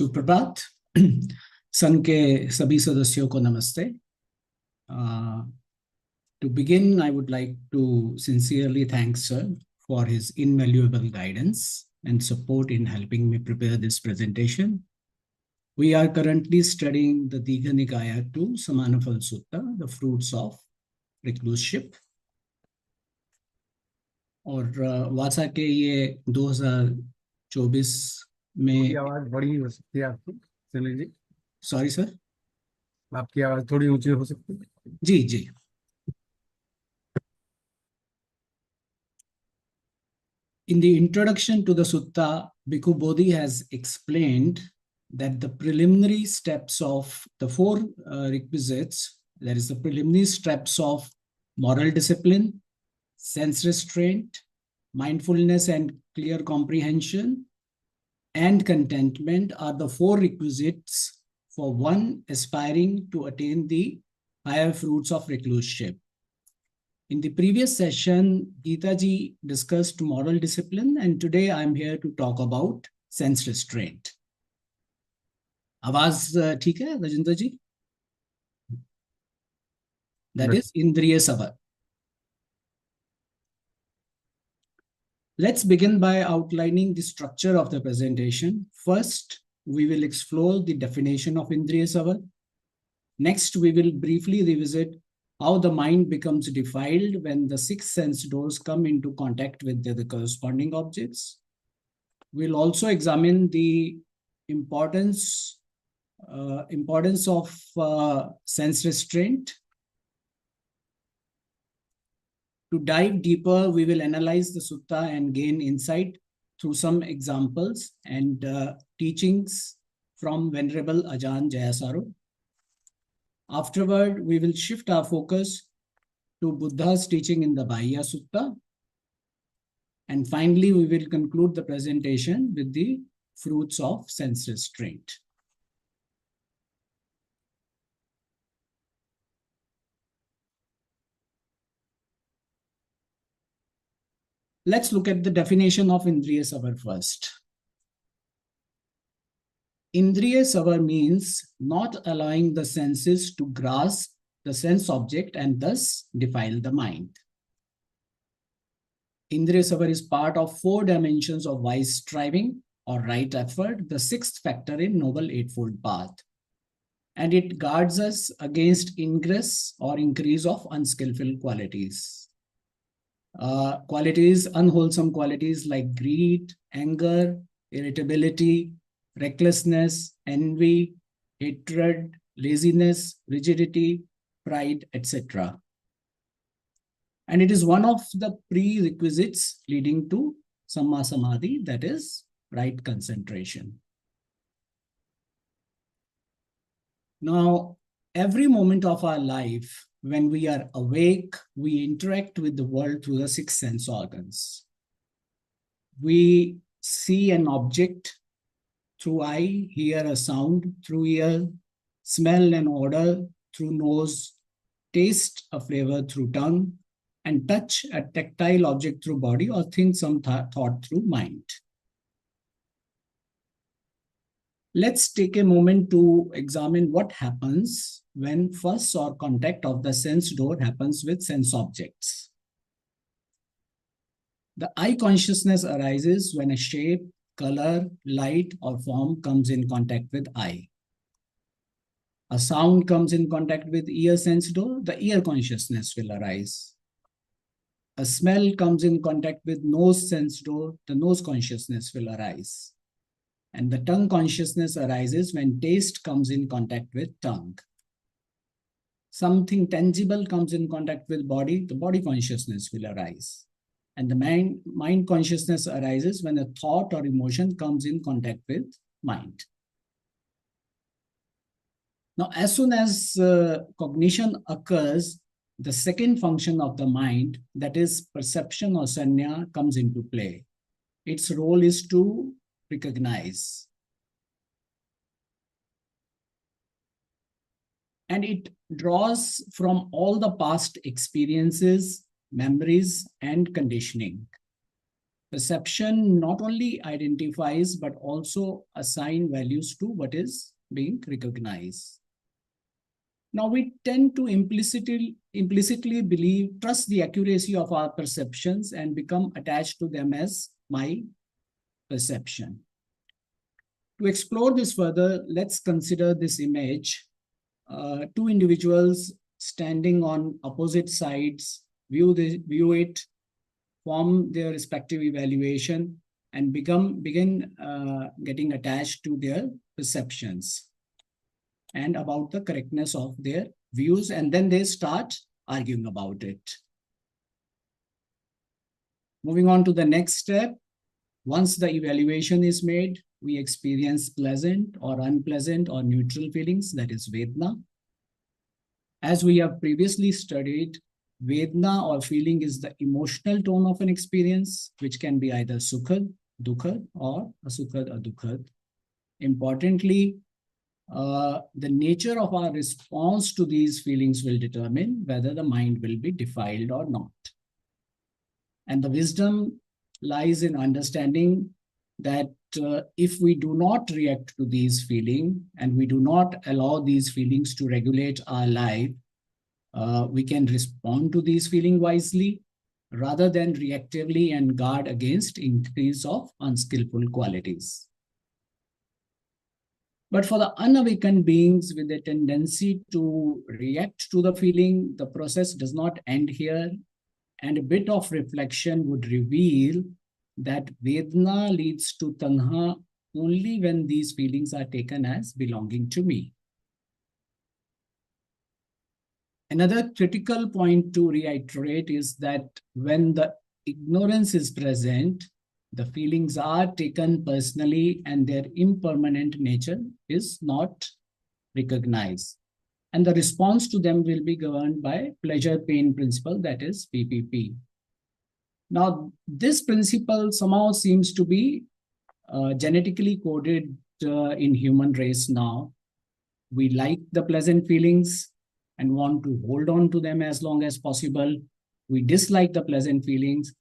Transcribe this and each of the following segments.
सुप्रभात। संघ के सभी सदस्यों को नमस्ते। To begin, I would like to sincerely thank Sir for his invaluable guidance and support in helping me prepare this presentation. We are currently studying the DN2 Samaññaphala Sutta, the fruits of recluseship. और वासा के ये 2024 में आवाज बड़ी हो सकती है आपकी सुनील जी। सॉरी सर, आपकी आवाज थोड़ी ऊंची हो सकती है। जी जी। In the introduction to the sutta, Bhikkhu Bodhi has explained that the preliminary steps of the four requisites, that is the preliminary steps of moral discipline, sense restraint, mindfulness and clear comprehension, and contentment are the four requisites for one aspiring to attain the higher fruits of recluseship. In the previous session, Geeta ji discussed moral discipline, and today I'm here to talk about sense restraint. आवाज ठीक है राजेंद्र जी? That is Indriya Savar. Let's begin by outlining the structure of the presentation. First, we will explore the definition of Indriya Savar. Next, we will briefly revisit how the mind becomes defiled when the six sense doors come into contact with the corresponding objects. We'll also examine the importance of sense restraint. To dive deeper, we will analyze the sutta and gain insight through some examples and teachings from Venerable Ajahn Jayasaro. Afterward, we will shift our focus to Buddha's teaching in the Bahya Sutta. And finally, we will conclude the presentation with the fruits of sense restraint. Let's look at the definition of Indriya Savar first. Indriya Savar means not allowing the senses to grasp the sense object and thus defile the mind. Indriya Savar is part of four dimensions of wise striving or right effort, the sixth factor in Noble Eightfold Path. And it guards us against ingress or increase of unskillful qualities. Unwholesome qualities like greed, anger, irritability, recklessness, envy, hatred, laziness, rigidity, pride, etc. And it is one of the prerequisites leading to Samma Samadhi, that is, right concentration. Now, every moment of our life, when we are awake, we interact with the world through the six sense organs. We see an object through eye, hear a sound through ear, smell an odor through nose, taste a flavor through tongue, and touch a tactile object through body, or think some thought through mind. Let's take a moment to examine what happens when fuss or contact of the sense door happens with sense objects. The eye consciousness arises when a shape, color, light, or form comes in contact with eye. A sound comes in contact with ear sense door, the ear consciousness will arise. A smell comes in contact with nose sense door, the nose consciousness will arise. And the tongue consciousness arises when taste comes in contact with tongue. Something tangible comes in contact with body, the body consciousness will arise. And the mind consciousness arises when a thought or emotion comes in contact with mind. Now, as soon as cognition occurs, the second function of the mind, that is perception or sanya, comes into play. Its role is to recognize. And it draws from all the past experiences, memories, and conditioning. Perception not only identifies but also assign values to what is being recognized. Now we tend to implicitly trust the accuracy of our perceptions and become attached to them as my perception. To explore this further, let's consider this image. Two individuals standing on opposite sides view it, form their respective evaluation, and begin getting attached to their perceptions and about the correctness of their views, and then they start arguing about it. Moving on to the next step, once the evaluation is made, we experience pleasant or unpleasant or neutral feelings, that is Vedana. As we have previously studied, Vedana or feeling is the emotional tone of an experience, which can be either Sukhad, Dukhad, or Asukhad or Dukhad. Importantly, the nature of our response to these feelings will determine whether the mind will be defiled or not. And the wisdom lies in understanding that if we do not react to these feelings and we do not allow these feelings to regulate our life, we can respond to these feelings wisely rather than reactively and guard against increase of unskillful qualities. But for the unawakened beings with a tendency to react to the feeling, the process does not end here, and a bit of reflection would reveal that Vedana leads to Tanha only when these feelings are taken as belonging to me. Another critical point to reiterate is that when the ignorance is present, the feelings are taken personally and their impermanent nature is not recognized. And the response to them will be governed by pleasure-pain principle, that is PPP. Now, this principle somehow seems to be genetically coded in human race now. We like the pleasant feelings and want to hold on to them as long as possible. We dislike the pleasant feelings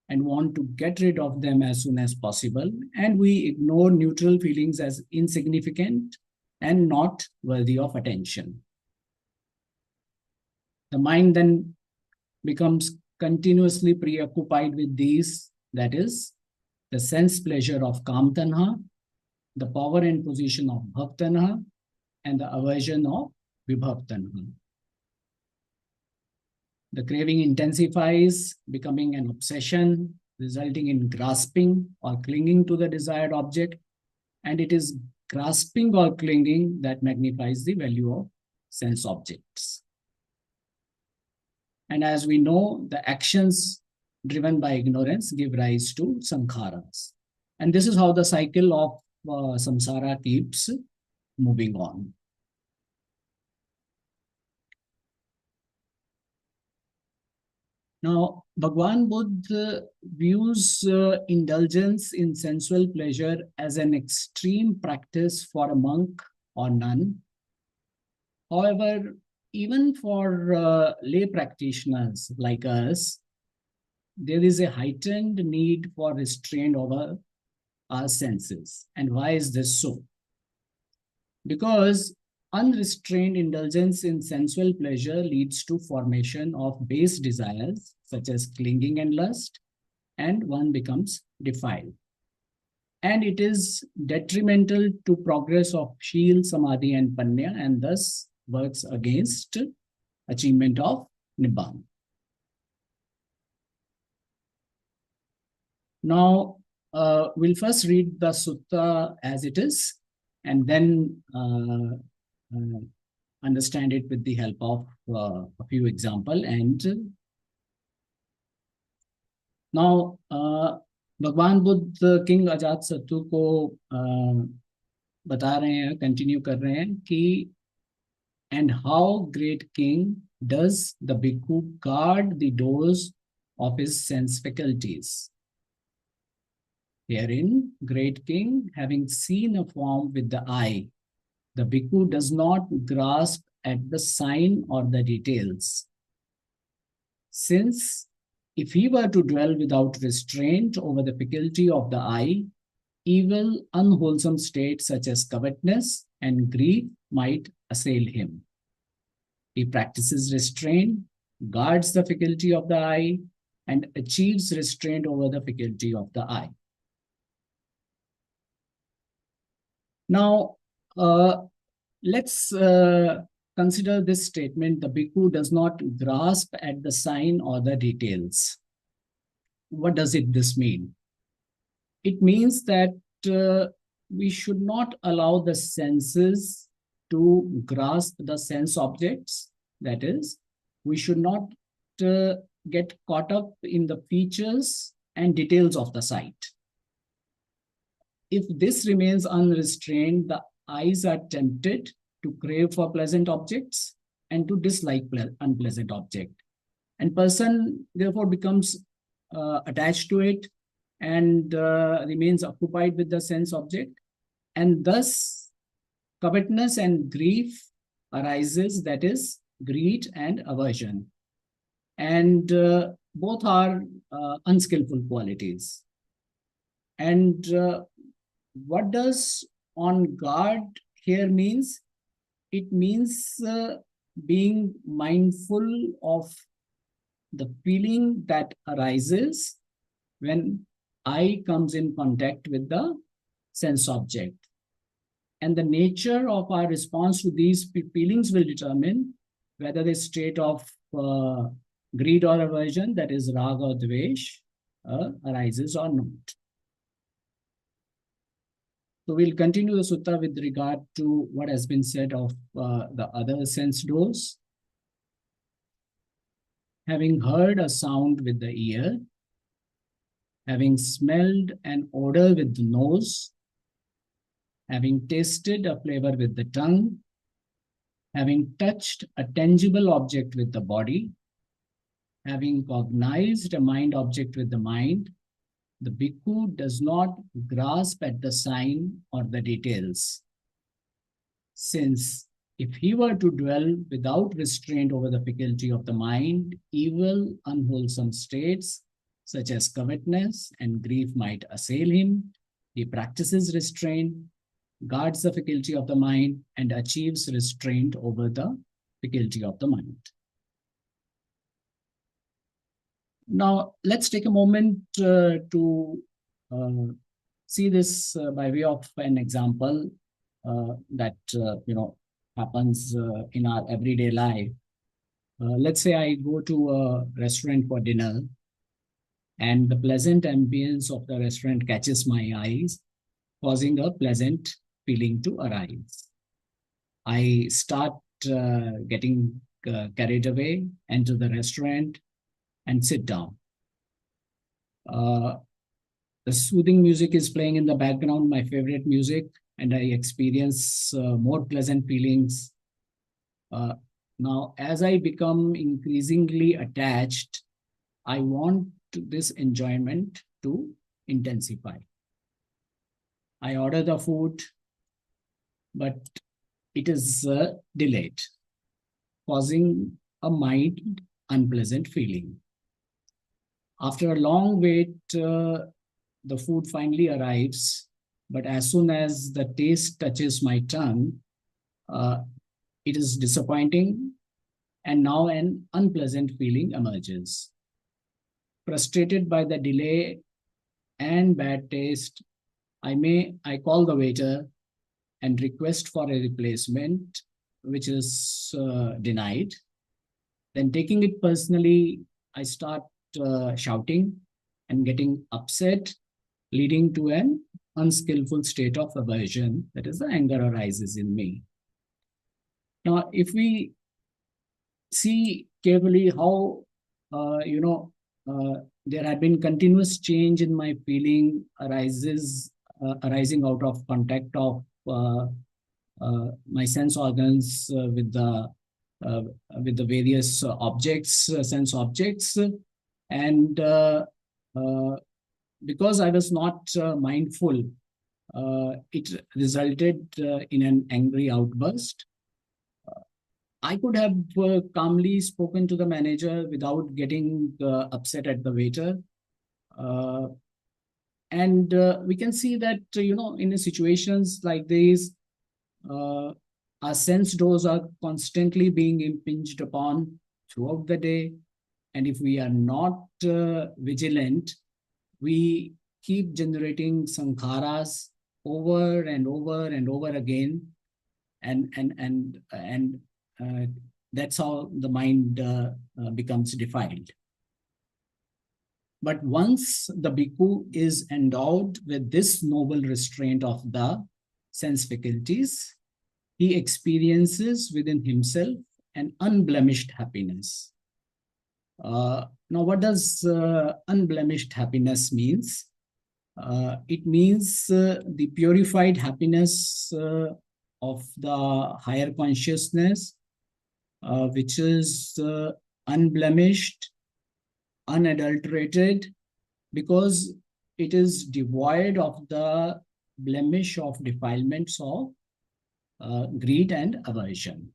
and want to get rid of them as soon as possible. And we ignore neutral feelings as insignificant and not worthy of attention. The mind then becomes continuously preoccupied with these, that is, the sense pleasure of Kam Tanha, the power and position of Bhav Tanha, and the aversion of Vibhav Tanha. The craving intensifies, becoming an obsession, resulting in grasping or clinging to the desired object. And it is grasping or clinging that magnifies the value of sense objects. And as we know, the actions driven by ignorance give rise to sankharas. And this is how the cycle of samsara keeps moving on. Now, Bhagwan Buddha views indulgence in sensual pleasure as an extreme practice for a monk or nun. However, even for lay practitioners like us, there is a heightened need for restraint over our senses. And why is this so? Because unrestrained indulgence in sensual pleasure leads to formation of base desires, such as clinging and lust, and one becomes defiled. And it is detrimental to progress of Shil, Samadhi, and Panya, and thus works against achievement of Nibbana. Now, we'll first read the sutta as it is, and then understand it with the help of a few examples. And now, भगवान Buddha king अजात शत्रु को बता रहे हैं, continue कर रहे हैं कि and how great king does the bhikkhu guard the doors of his sense faculties. Herein, great king, having seen a form with the eye, the bhikkhu does not grasp at the sign or the details. Since if he were to dwell without restraint over the faculty of the eye, evil, unwholesome states such as covetousness and grief might assail him. He practices restraint, guards the faculty of the eye, and achieves restraint over the faculty of the eye. Now, let's consider this statement: the bhikkhu does not grasp at the sign or the details. What does this mean? It means that we should not allow the senses to grasp the sense objects. That is, we should not get caught up in the features and details of the sight. If this remains unrestrained, the eyes are tempted to crave for pleasant objects and to dislike unpleasant object. And person therefore becomes attached to it and remains occupied with the sense object. And thus covetousness and grief arises, that is greed and aversion. And both are unskillful qualities. And what does on guard here means? It means being mindful of the feeling that arises when eye comes in contact with the sense object. And the nature of our response to these feelings will determine whether the state of greed or aversion, that is raga or dvesh, arises or not. So we'll continue the sutta with regard to what has been said of the other sense doors. Having heard a sound with the ear, having smelled an odor with the nose, having tasted a flavor with the tongue, having touched a tangible object with the body, having cognized a mind object with the mind, the bhikkhu does not grasp at the sign or the details. Since if he were to dwell without restraint over the faculty of the mind, evil, unwholesome states such as covetousness and grief might assail him. He practices restraint, guards the faculty of the mind, and achieves restraint over the faculty of the mind. Now, let's take a moment to see this by way of an example that happens in our everyday life. Let's say I go to a restaurant for dinner, and the pleasant ambience of the restaurant catches my eyes, causing a pleasant feeling to arise. I start getting carried away, enter the restaurant, and sit down. The soothing music is playing in the background, my favorite music, and I experience more pleasant feelings. Now, as I become increasingly attached, I want this enjoyment to intensify. I order the food, but it is delayed, causing a mild, unpleasant feeling. After a long wait, the food finally arrives, but as soon as the taste touches my tongue, it is disappointing, and now an unpleasant feeling emerges. Frustrated by the delay and bad taste, I call the waiter and request for a replacement, which is denied. Then, taking it personally, I start shouting and getting upset, leading to an unskillful state of aversion, that is, the anger arises in me. Now, if we see carefully how, there had been continuous change in my feeling arising out of contact of my sense organs with the various objects, sense objects, and because I was not mindful, it resulted in an angry outburst. I could have calmly spoken to the manager without getting upset at the waiter. Uh, and we can see that, in situations like these, uh, our sense doors are constantly being impinged upon throughout the day. And if we are not vigilant, we keep generating sankharas over and over and over again. And uh, that's how the mind becomes defiled. But once the bhikkhu is endowed with this noble restraint of the sense faculties, he experiences within himself an unblemished happiness. Now, what does unblemished happiness means? It means the purified happiness of the higher consciousness, which is unblemished, unadulterated, because it is devoid of the blemish of defilements of greed and aversion.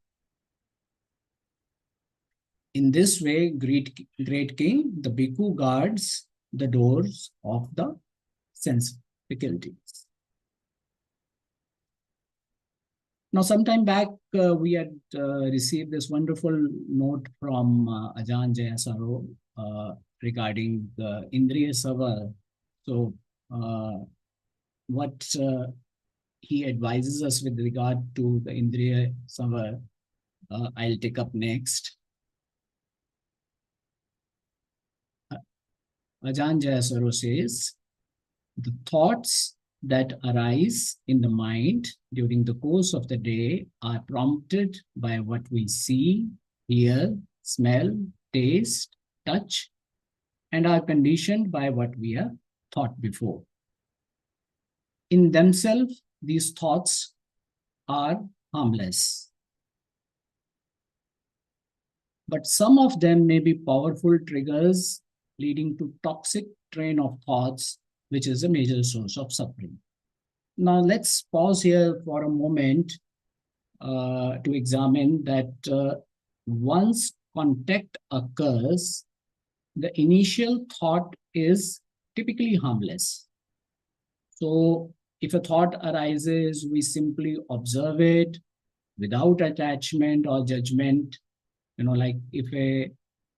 In this way, great king, the bhikkhu guards the doors of the sense faculties. Now, sometime back, we had received this wonderful note from Ajahn Jayasaro regarding the Indriya Savar. So, what he advises us with regard to the Indriya Savar, I'll take up next. Ajahn Jayasaro says, the thoughts that arise in the mind during the course of the day are prompted by what we see, hear, smell, taste, touch, and are conditioned by what we have thought before. In themselves, these thoughts are harmless. But some of them may be powerful triggers leading to toxic train of thoughts, which is a major source of suffering. Now, let's pause here for a moment to examine that once contact occurs, the initial thought is typically harmless. So, if a thought arises, we simply observe it without attachment or judgment. Like if a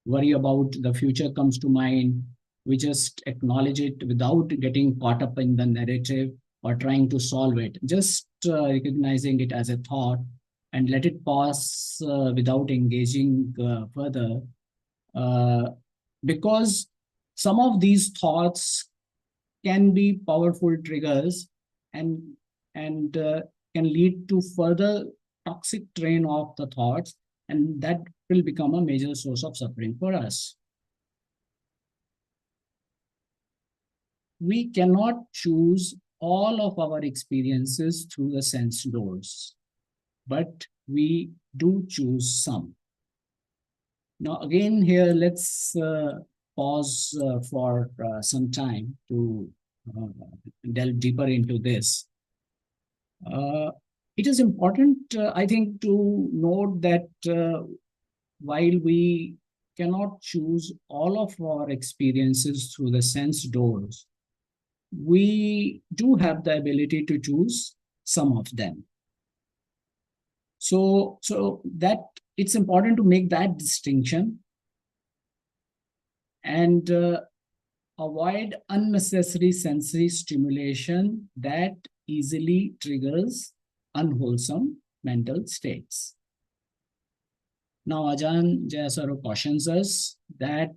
worry about the future comes to mind, we just acknowledge it without getting caught up in the narrative or trying to solve it, just recognizing it as a thought and let it pass without engaging further. Because some of these thoughts can be powerful triggers and can lead to further toxic train of the thoughts, and that will become a major source of suffering for us. We cannot choose all of our experiences through the sense doors, but we do choose some. Now, again, here, let's pause for some time to delve deeper into this. It is important, I think, to note that while we cannot choose all of our experiences through the sense doors, we do have the ability to choose some of them. So that it's important to make that distinction and avoid unnecessary sensory stimulation that easily triggers unwholesome mental states. Now, Ajahn Jayasaro cautions us that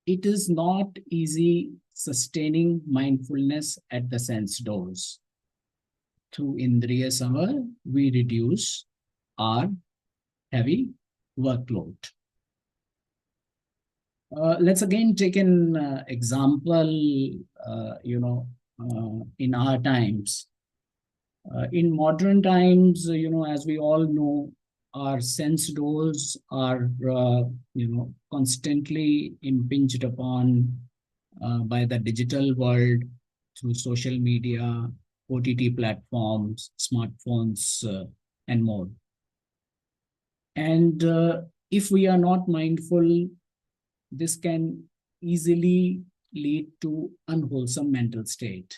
it is not easy sustaining mindfulness at the sense doors. Through Indriya Samar, we reduce our heavy workload. Let's again take an example, in our times. In modern times, as we all know, our sense doors are, constantly impinged upon by the digital world through social media, OTT platforms, smartphones, and more. And if we are not mindful, this can easily lead to unwholesome mental state.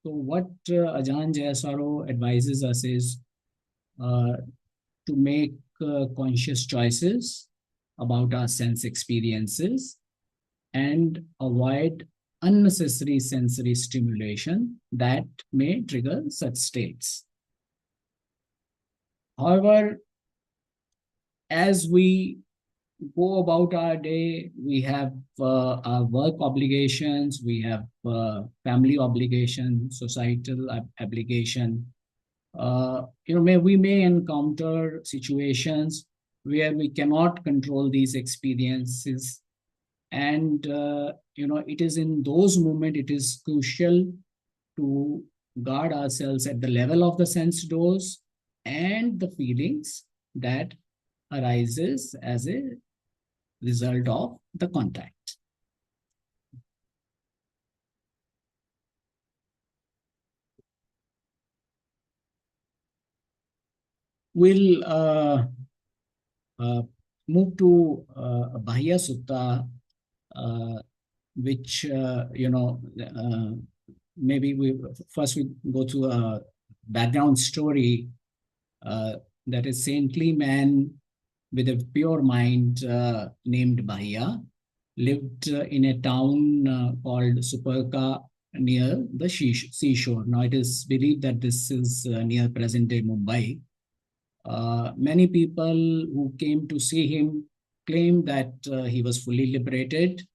So what Ajahn Jayaswaro advises us is to make conscious choices about our sense experiences and avoid unnecessary sensory stimulation that may trigger such states. However, as we go about our day, we have our work obligations, we have family obligation, societal obligation. We may encounter situations where we cannot control these experiences, and it is in those moments it is crucial to guard ourselves at the level of the sense dose and the feelings that arises as a result of the contact. We'll move to Bahya Sutta, which, maybe we go to a background story. That is saintly man with a pure mind named Bahya lived in a town called Superka near the seashore. Now it is believed that this is near present-day Mumbai. Many people who came to see him claimed that he was fully liberated.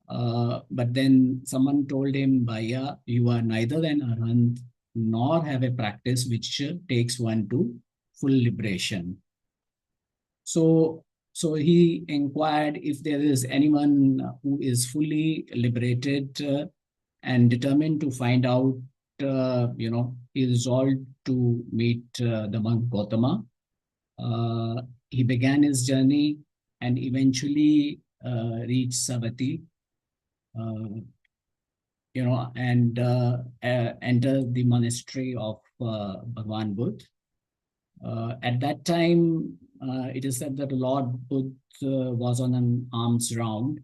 But then someone told him, Bhaiya, you are neither an arhat nor have a practice which takes one to full liberation. So he inquired if there is anyone who is fully liberated and determined to find out. He resolved to meet the monk Gautama. He began his journey and eventually reached Savatthi. And entered the monastery of Bhagwan Buddha. At that time, it is said that the Lord Buddha was on an alms round,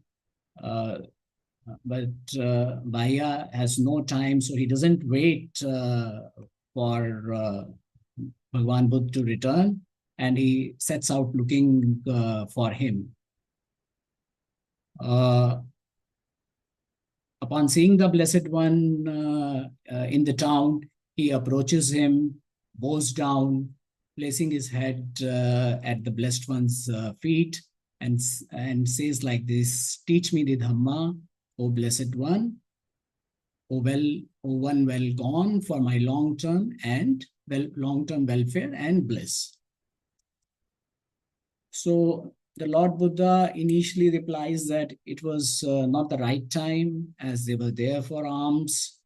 but Bhaiya has no time, so he doesn't wait for Bhagwan Buddha to return, and he sets out looking for him. Upon seeing the Blessed One in the town, he approaches him, bows down, placing his head at the Blessed One's feet, and says like this, teach me the Dhamma, O Blessed One, O one well gone for my long-term welfare and bliss. So the Lord Buddha initially replies that it was not the right time as they were there for alms,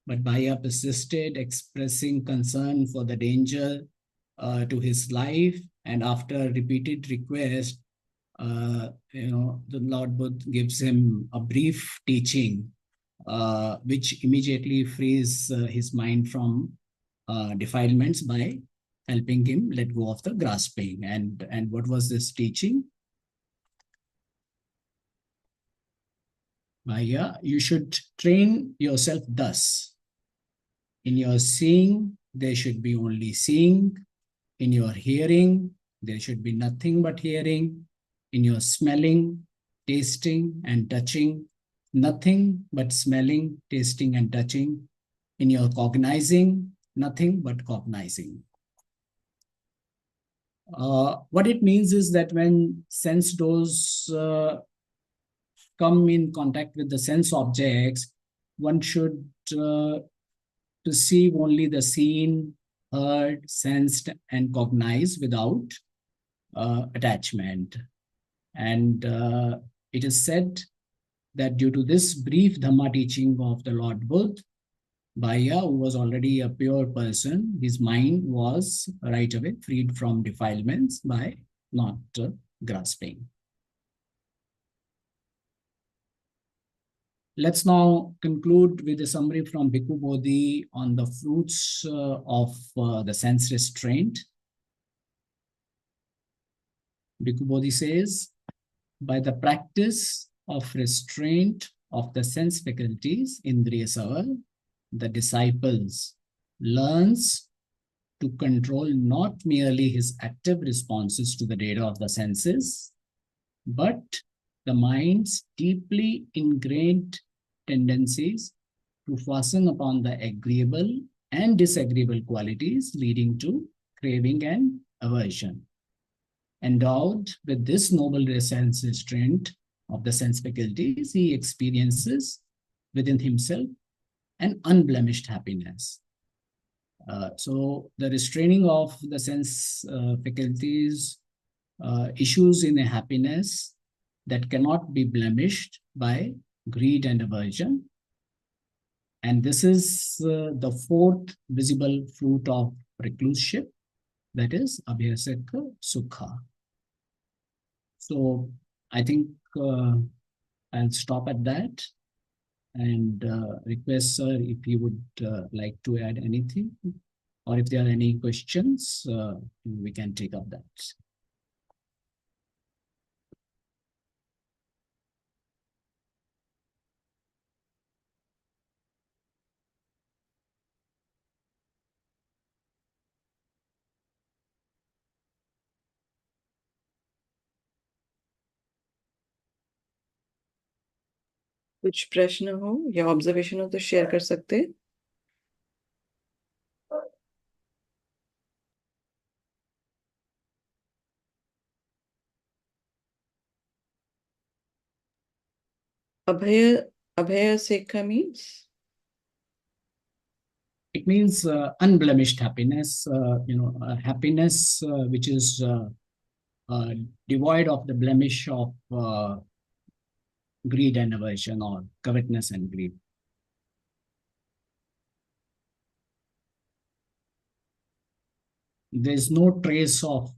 but Bhaiya persisted, expressing concern for the danger to his life. And after repeated request, the Lord Buddha gives him a brief teaching, which immediately frees his mind from defilements by helping him let go of the grasping. And what was this teaching? Bhaiya, you should train yourself thus. In your seeing, there should be only seeing. In your hearing, there should be nothing but hearing. In your smelling, tasting, and touching, nothing but smelling, tasting, and touching. In your cognizing, nothing but cognizing. What it means is that when sense doors come in contact with the sense objects, one should perceive only the seen, heard, sensed, and cognized without attachment. And it is said that due to this brief Dhamma teaching of the Lord Buddha, Bhaiya, who was already a pure person, his mind was right away freed from defilements by not grasping. Let's now conclude with a summary from Bhikkhu Bodhi on the fruits of the sense restraint. Bhikkhu Bodhi says, by the practice of restraint of the sense faculties, Indriya Saval, the disciples learns to control not merely his active responses to the data of the senses, but the mind's deeply ingrained tendencies to fasten upon the agreeable and disagreeable qualities, leading to craving and aversion. Endowed with this noble sense restraint of the sense faculties, he experiences within himself an unblemished happiness. So the restraining of the sense faculties issues in a happiness that cannot be blemished by greed and aversion. And this is the fourth visible fruit of recluseship, that is abhyasaka sukha. So I think I'll stop at that and request sir if you would like to add anything, or if there are any questions, we can take up that. कुछ प्रश्न हो या observation हो तो share कर सकते हैं। Abhaya Sekha means? It means unblemished happiness, happiness which is devoid of the blemish of greed and aversion, or covetousness and greed. There's no trace of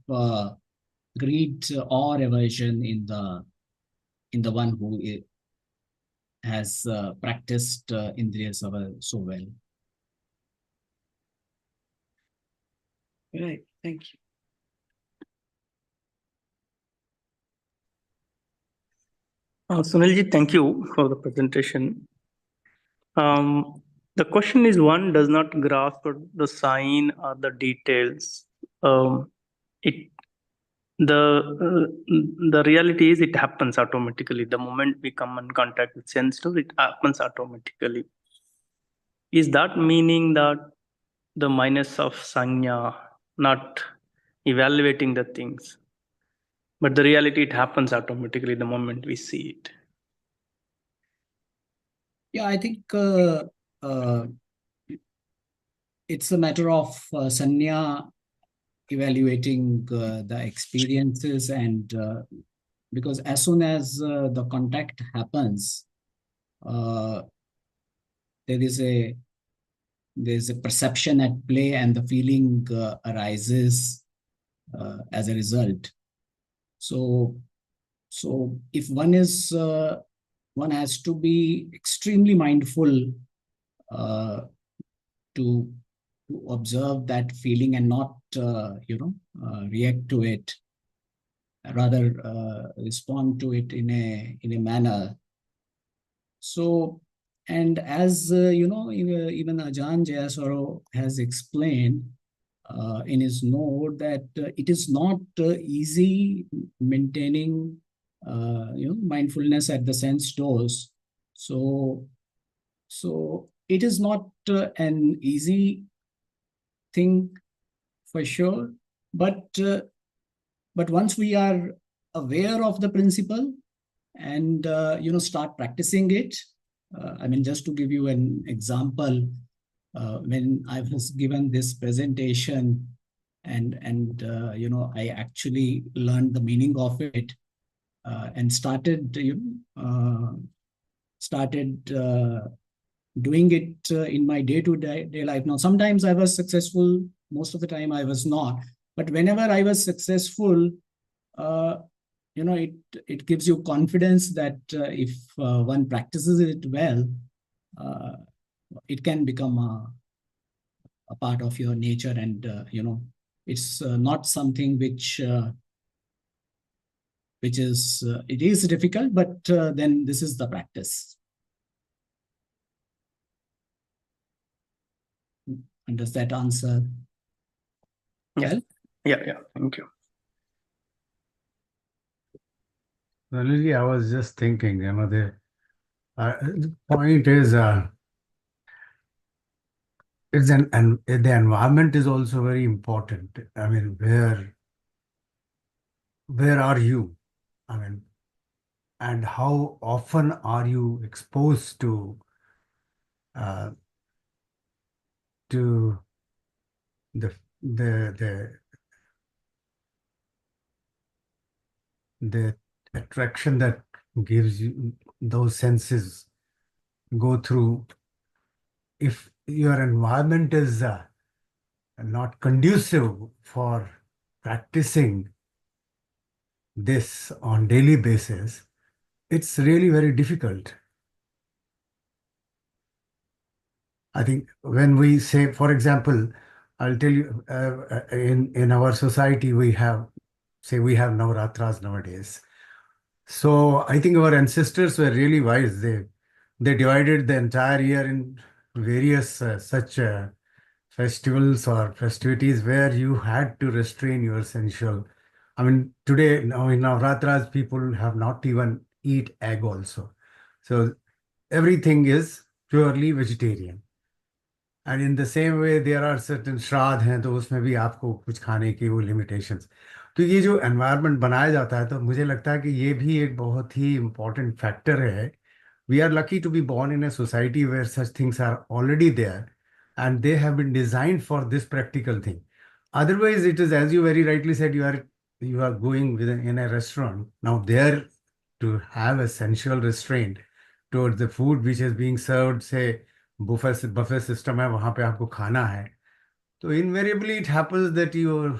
greed or aversion in the one who has practiced Indriya Saval so well. Right, thank you. Sunilji, thank you for the presentation. The question is, one does not grasp the sign or the details. The reality is it happens automatically. The moment we come in contact with sense tools, it happens automatically. Is that meaning that the minus of sanya, not evaluating the things, but the reality, it happens automatically the moment we see it? Yeah, I think it's a matter of sanya evaluating the experiences, and because as soon as the contact happens, there's a perception at play, and the feeling arises as a result. So if one has to be extremely mindful to observe that feeling and not react to it, rather respond to it in a manner. So, and as even Ajahn Jayaswara has explained in his note, that it is not easy maintaining mindfulness at the sense doors. So it is not an easy thing for sure, but once we are aware of the principle and start practicing it, I mean, just to give you an example, when I was given this presentation and I actually learned the meaning of it and started doing it in my day-to-day life. Now, sometimes I was successful, most of the time I was not. But whenever I was successful, it gives you confidence that if one practices it well, it can become a part of your nature, and it's not something which which is, it is difficult, but then this is the practice. And does that answer? Yeah. Well? Yeah, thank you. Lily, I was just thinking, the point is, the environment is also very important. I mean, where are you? I mean, and how often are you exposed to the attraction that gives you those senses go through. If your environment is not conducive for practicing this on daily basis, it's really very difficult. I think when we say, for example, I'll tell you, in our society we have Navaratras nowadays. So I think our ancestors were really wise. They divided the entire year in various such festivals or festivities where you had to restrain your sensual. I mean, today now in Navratras, people have not even eat egg also. So everything is purely vegetarian. And in the same way, there are certain श्राद्ध हैं, तो उसमें भी आपको कुछ खाने की वो limitations. तो ये जो environment बनाया जाता है, तो मुझे लगता है कि ये भी एक बहुत ही important factor है. We are lucky to be born in a society where such things are already there, and they have been designed for this practical thing. Otherwise, it is, as you very rightly said, you are going in a restaurant. Now there, to have a sensual restraint towards the food which is being served, say, buffet system है, वहाँ पे आपको खाना है, तो invariably it happens that you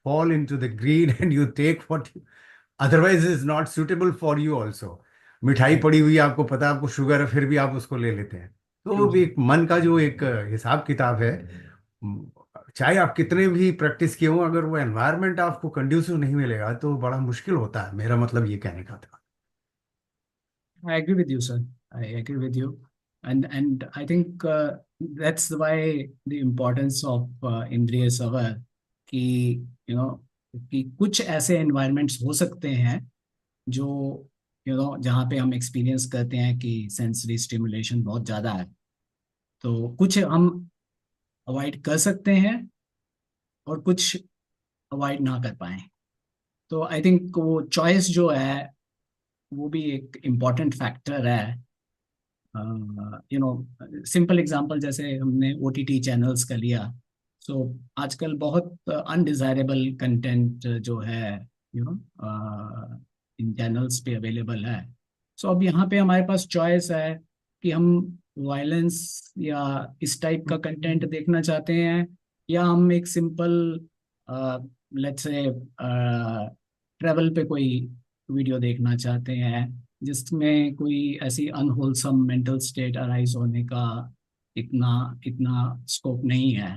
fall into the greed and you take what otherwise is not suitable for you also. मिठाई पड़ी हुई है, आपको पता है आपको शुगर है, फिर भी आप उसको ले लेते हैं. तो वो भी एक मन का जो एक हिसाब किताब है, चाहे आप कितने भी प्रैक्टिस किए हो, अगर वो एनवायरनमेंट आपको कंड्यूसिव नहीं मिलेगा तो बड़ा मुश्किल होता है. मेरा मतलब ये कहने का था. I agree with you, sir. I agree with you. And I think that's why the importance of Indriya Savar, कि कि कुछ ऐसे environments हो सकते हैं जो जहाँ पे हम experience करते हैं कि sensory stimulation बहुत ज़्यादा है, तो कुछ हम avoid कर सकते हैं और कुछ avoid ना कर पाए. तो I think वो choice जो है वो भी एक important factor है. सिंपल एग्जांपल जैसे हमने OTT चैनल्स का लिया, सो आजकल बहुत अनडिजायरेबल कंटेंट जो है इन चैनल्स पे अवेलेबल है. सो अब यहाँ पे हमारे पास चॉइस है कि हम वायलेंस या इस टाइप का कंटेंट देखना चाहते हैं, या हम एक सिंपल लेट्स से ट्रेवल पे कोई वीडियो देखना चाहते हैं जिसमें कोई ऐसी अनहोलसम मेंटल स्टेट अराइज होने का इतना स्कोप नहीं है.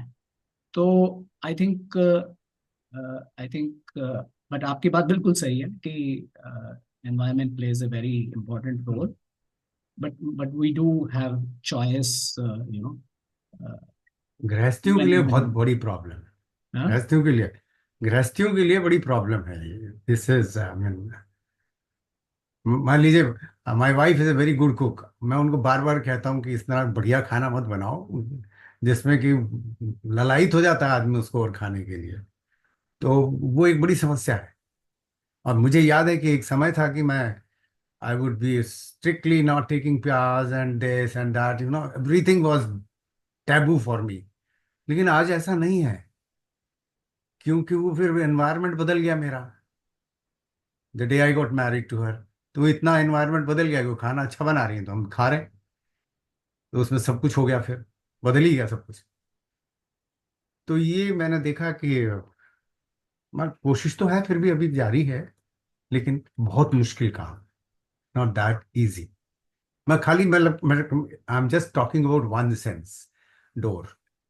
तो आई थिंक बट आपकी बात बिल्कुल सही है कि environment plays a very important role, but we do have choice. गृहस्थियों के लिए बहुत बड़ी प्रॉब्लम है. गृहस्थियों के लिए बड़ी प्रॉब्लम है. दिस इज आई मीन, मान लीजिए my wife is a very good cook. मैं उनको बार बार कहता हूँ कि इस तरह बढ़िया खाना मत बनाओ जिसमें कि ललायित हो जाता है आदमी उसको और खाने के लिए. तो वो एक बड़ी समस्या है. और मुझे याद है कि एक समय था कि मैं I would be strictly not taking pyaz and this and that, everything was taboo for me. लेकिन आज ऐसा नहीं है, क्योंकि वो फिर एनवायरनमेंट बदल गया मेरा. The day I got married to her, तो इतना एनवायरनमेंट बदल गया कि वो खाना अच्छा बना रही है तो हम खा रहे हैं. तो उसमें सब कुछ हो गया, फिर बदल ही गया सब कुछ. तो ये मैंने देखा कि कोशिश तो है फिर भी अभी जारी है, लेकिन बहुत मुश्किल काम, नॉट दैट इजी. मैं खाली I am just talking about one sense door.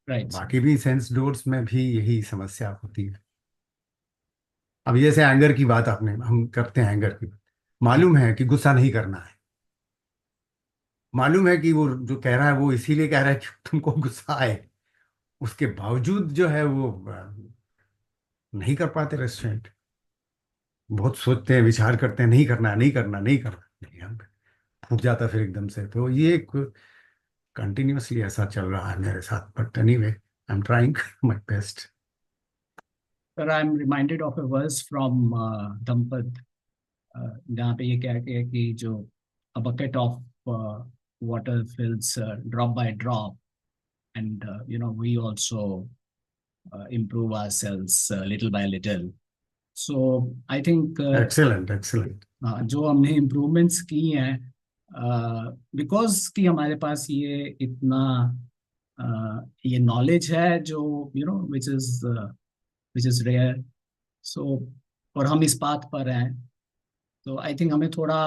Right. बाकी भी सेंस डोर्स में भी यही समस्या होती है. अब जैसे एंगर की बात हम करते हैं, एंगर की बात, मालूम है कि गुस्सा नहीं करना है, मालूम है कि वो जो कह रहा है वो इसीलिए कह रहा है कि तुमको गुस्सा आए, उसके बावजूद जो है वो नहीं कर पाते रेस्ट्रेंट। बहुत सोचते हैं, विचार करते हैं, नहीं करना नहीं करना नहीं करना, नहीं, हम फूट जाता फिर एकदम से। तो ये कंटिन्यूअसली ऐसा चल रहा है मेरे साथ, but anyway I am trying my best. But I'm reminded of a verse from Dhampad, जहाँ पे ये कहते हैं कि जो a bucket of water fills drop by drop, and we also improve ourselves little by little. So I think excellent excellent. जो हमने improvements की हैं, बिकॉज कि हमारे पास ये इतना ये नॉलेज है जो विच इज रेयर। सो और हम इस बात पर हैं, तो आई थिंक हमें थोड़ा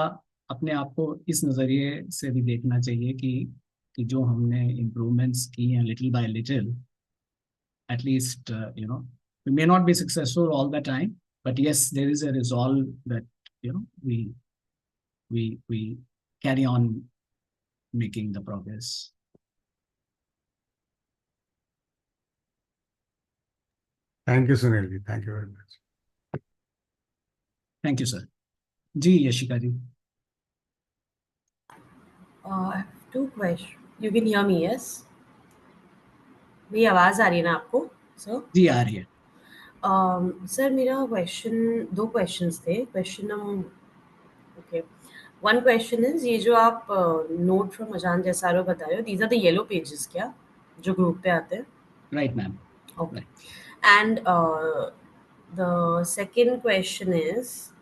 अपने आप को इस नज़रिए से भी देखना चाहिए कि जो हमने इम्प्रूवमेंट्स की हैं little bye little, at least we may not be successful all the time, but yes, there is a resolve that we carry on making the progress. Thank you Sunil ji, thank you very much. Thank you, sir. जी Yashika ji. I have two questions. You can hear me, yes? मेरी आवाज़ आ रही है ना आपको sir? जी आ रही है। Sir मेरा दो क्वेश्चंस थे। ओके, वन क्वेश्चन इज, ये जो आप नोट फ्रॉम अजान जैसारो बता रहे हो, these are the yellow pages क्या, जो ग्रुप पे आते हैं? Right ma'am. Okay, and the second question is,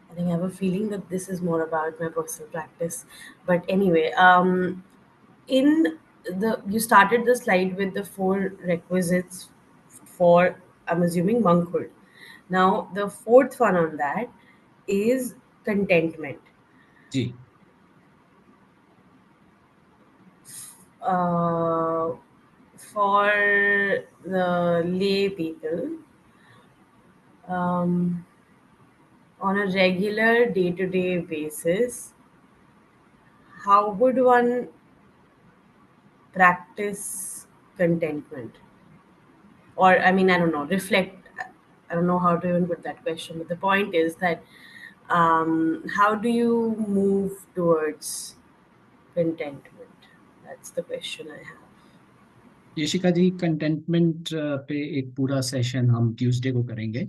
I think I have a feeling that this is more about my personal practice. But anyway, you started the slide with the 4 requisites for, I'm assuming, monkhood. Now, the fourth one on that is contentment. जी For the lay people, on a regular day-to-day basis, how would one practice contentment? Or, I mean, I don't know, reflect. I don't know how to even put that question, but the point is that how do you move towards contentment? That's the question I have. Yashika ji, contentment पे एक पूरा session हम Tuesday को करेंगे,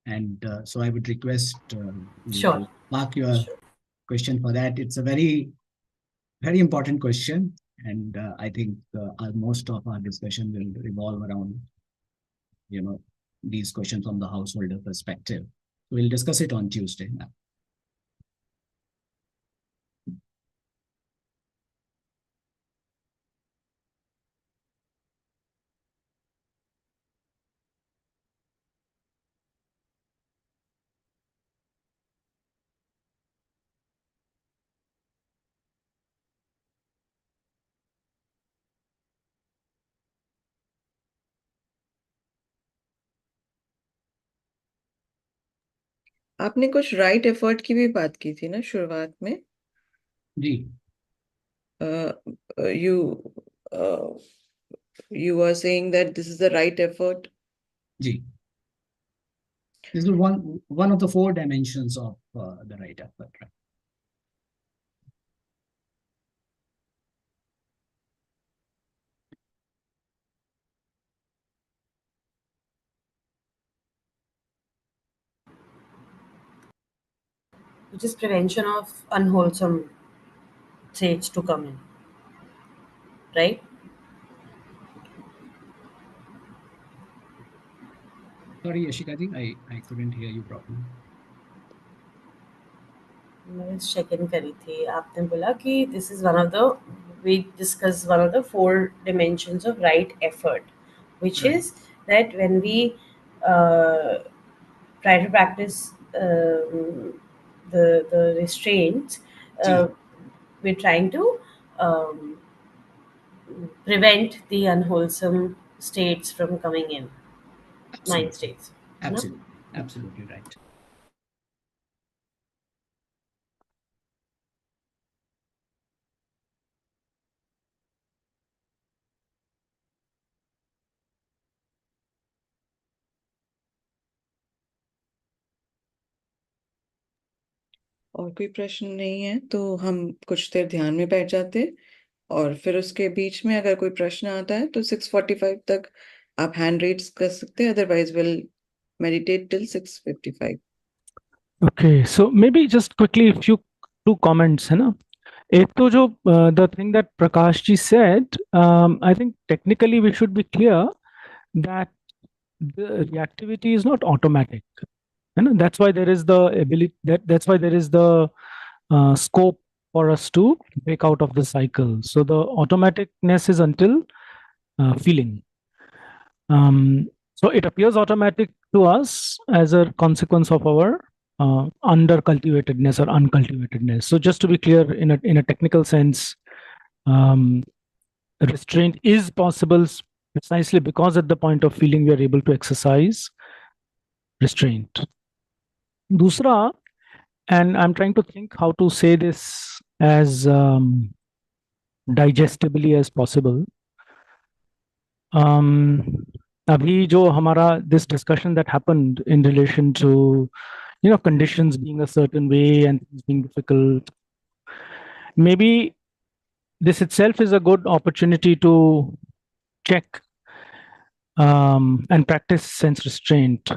and so I would request you Sure. To mark your question for that. It's a very important question, and I think most of our discussion will revolve around these questions from the householder perspective. We'll discuss it on Tuesday now. आपने कुछ right effort की भी बात की थी ना शुरुआत में? जी you were saying that this is the right effort. जी, this is one of the 4 dimensions of the right effort, right? Which is prevention of unwholesome traits to come in, right? Sorry Yashika ji, I couldn't hear you properly. मैं check in करी थी, आपने बोला कि this is one of the, we discuss one of the 4 dimensions of right effort, which Right. is that when we try to practice the restraints, we're trying to prevent the unwholesome states from coming in, mind states. No? Absolutely. Absolutely right. और कोई प्रश्न नहीं है तो हम कुछ देर ध्यान में बैठ जाते हैं, और फिर उसके बीच में अगर कोई प्रश्न आता है तो 6:45 तक आप हैंड रेज कर सकते हैं, otherwise will meditate till 6:55. Okay, so maybe just quickly two comments, है ना? एक तो जो the thing that Prakash ji said, I think technically we should be clear that the reactivity is not automatic. You know, that's why there is the ability that's why there is the scope for us to break out of the cycle. So the automaticness is until feeling. So it appears automatic to us as a consequence of our under cultivatedness or uncultivatedness. So just to be clear, in a technical sense, restraint is possible precisely because at the point of feeling we are able to exercise restraint. Dusra, and I'm trying to think how to say this as digestibly as possible. Abhi jo hamara this discussion that happened in relation to, you know, conditions being a certain way and things being difficult. Maybe this itself is a good opportunity to check and practice sense restraint.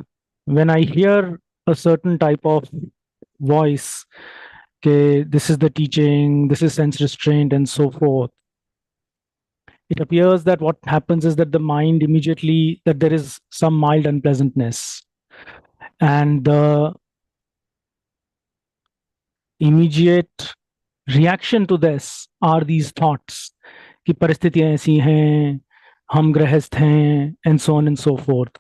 When I hear a certain type of voice, okay, this is the teaching, this is sense restraint, and so forth, it appears that what happens is that the mind immediately, that there is some mild unpleasantness. And the immediate reaction to this are these thoughts कि परिस्थितियां ऐसी हैं, हम गृहस्थ हैं, and so on and so forth.